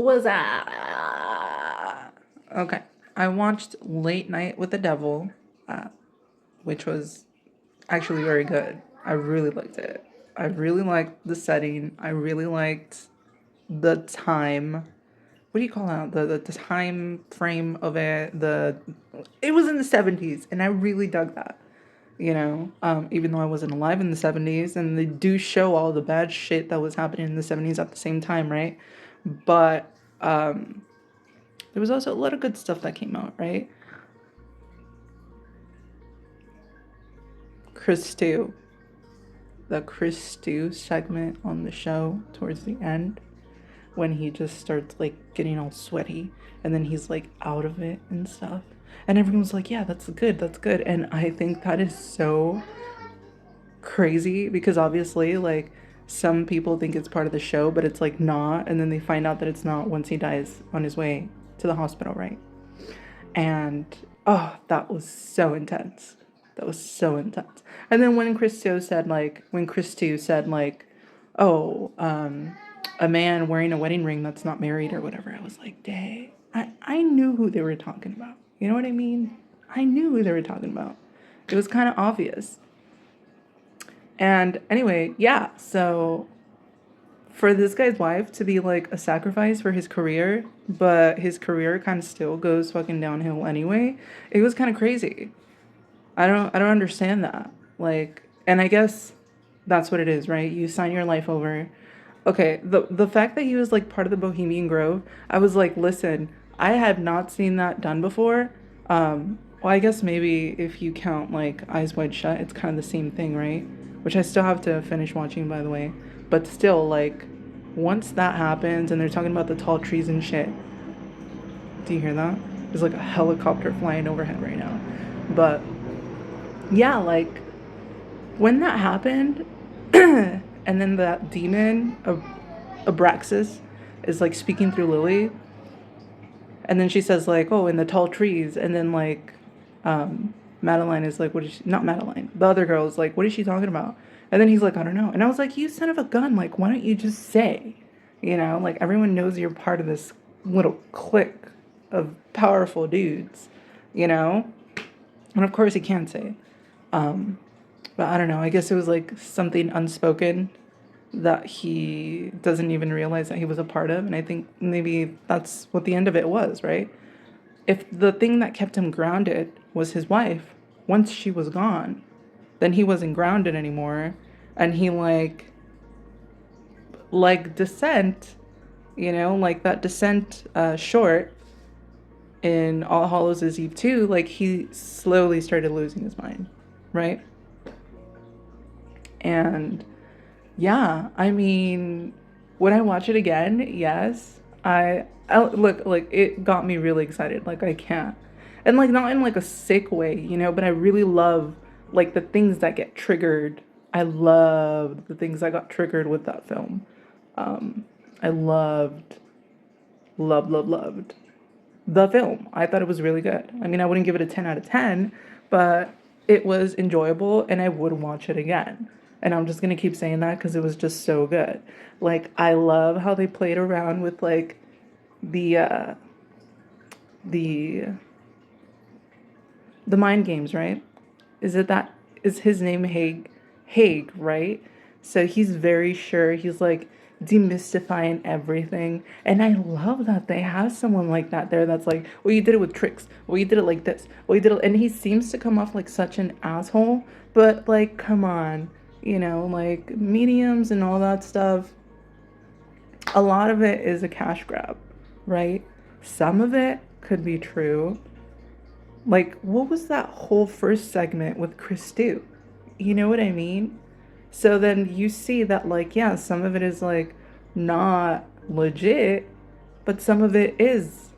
was that? Okay. I watched Late Night with the Devil, which was actually very good. I really liked it. I really liked the setting. I really liked the time. What do you call that? The time frame of it. It was in the 70s, and I really dug that. Even though I wasn't alive in the 70s, and they do show all the bad shit that was happening in the 70s at the same time, right? But there was also a lot of good stuff that came out, right? The Chris Stew segment on the show towards the end, when he just starts like getting all sweaty, and then he's like out of it and stuff. And everyone's like, yeah, that's good. And I think that is so crazy because obviously, like, some people think it's part of the show, but it's like not. And then they find out that it's not once he dies on his way to the hospital, right? And oh, that was so intense. And then when Chris Stew said, like, oh, a man wearing a wedding ring that's not married or whatever, I was like, dang. I knew who they were talking about. You know what I mean? I knew who they were talking about. It was kind of obvious. And anyway, yeah, so for this guy's wife to be like a sacrifice for his career, but his career kind of still goes fucking downhill anyway, it was kind of crazy. I don't understand that. Like, and I guess that's what it is, right? You sign your life over. Okay, the fact that he was like part of the Bohemian Grove, I was like, listen, I have not seen that done before. Well, I guess maybe if you count like Eyes Wide Shut, it's kind of the same thing, right? Which I still have to finish watching, by the way. But still, like, once that happens and they're talking about the tall trees and shit. Do you hear that? There's like a helicopter flying overhead right now. But yeah, like, when that happened, and then that demon of Abraxas is like speaking through Lily, and then she says like, oh, in the tall trees, and then like Madeline is like, what is she, not Madeline, the other girl is like, what is she talking about? And then he's like, I don't know. And I was like, you son of a gun, like, why don't you just say, like, everyone knows you're part of this little clique of powerful dudes, and of course he can't say it. But I don't know, I guess it was like something unspoken that he doesn't even realize that he was a part of. And I think maybe that's what the end of it was, right? If the thing that kept him grounded was his wife, once she was gone, then he wasn't grounded anymore. And he like Descent, like that Descent short in All Hallows Eve 2, like he slowly started losing his mind, right? And yeah, I mean, when I watch it again, yes, I look, like, it got me really excited. Like, I can't. And like, not in like a sick way, but I really love like the things that get triggered. I loved the things that got triggered with that film. I loved the film. I thought it was really good. I mean, I wouldn't give it a 10 out of 10, but it was enjoyable and I would watch it again. And I'm just going to keep saying that because it was just so good. Like, I love how they played around with like the mind games, right? Is his name Haig, right? So he's very sure, he's like demystifying everything. And I love that they have someone like that there that's like, well, you did it with tricks. Well, you did it like this. Well, you did it. And he seems to come off like such an asshole. But like, come on, like mediums and all that stuff. A lot of it is a cash grab, right? Some of it could be true. Like, what was that whole first segment with Chris Stew? You know what I mean? So then you see that, like, yeah, some of it is, like, not legit, but some of it is,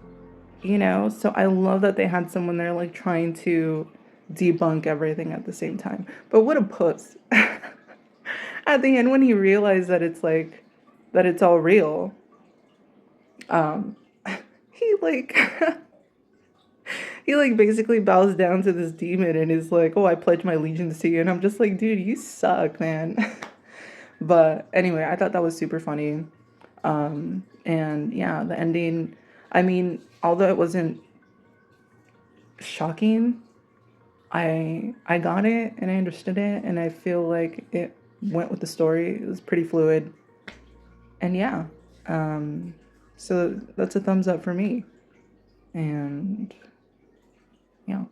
So I love that they had someone there, like, trying to debunk everything at the same time. But what a puss. At the end, when he realized that it's, like, that it's all real, he, like... he, like, basically bows down to this demon and is like, oh, I pledge my allegiance to you. And I'm just like, dude, you suck, man. But anyway, I thought that was super funny. And yeah, the ending, I mean, although it wasn't shocking, I got it and I understood it, and I feel like it went with the story. It was pretty fluid. And yeah, so that's a thumbs up for me. And yeah.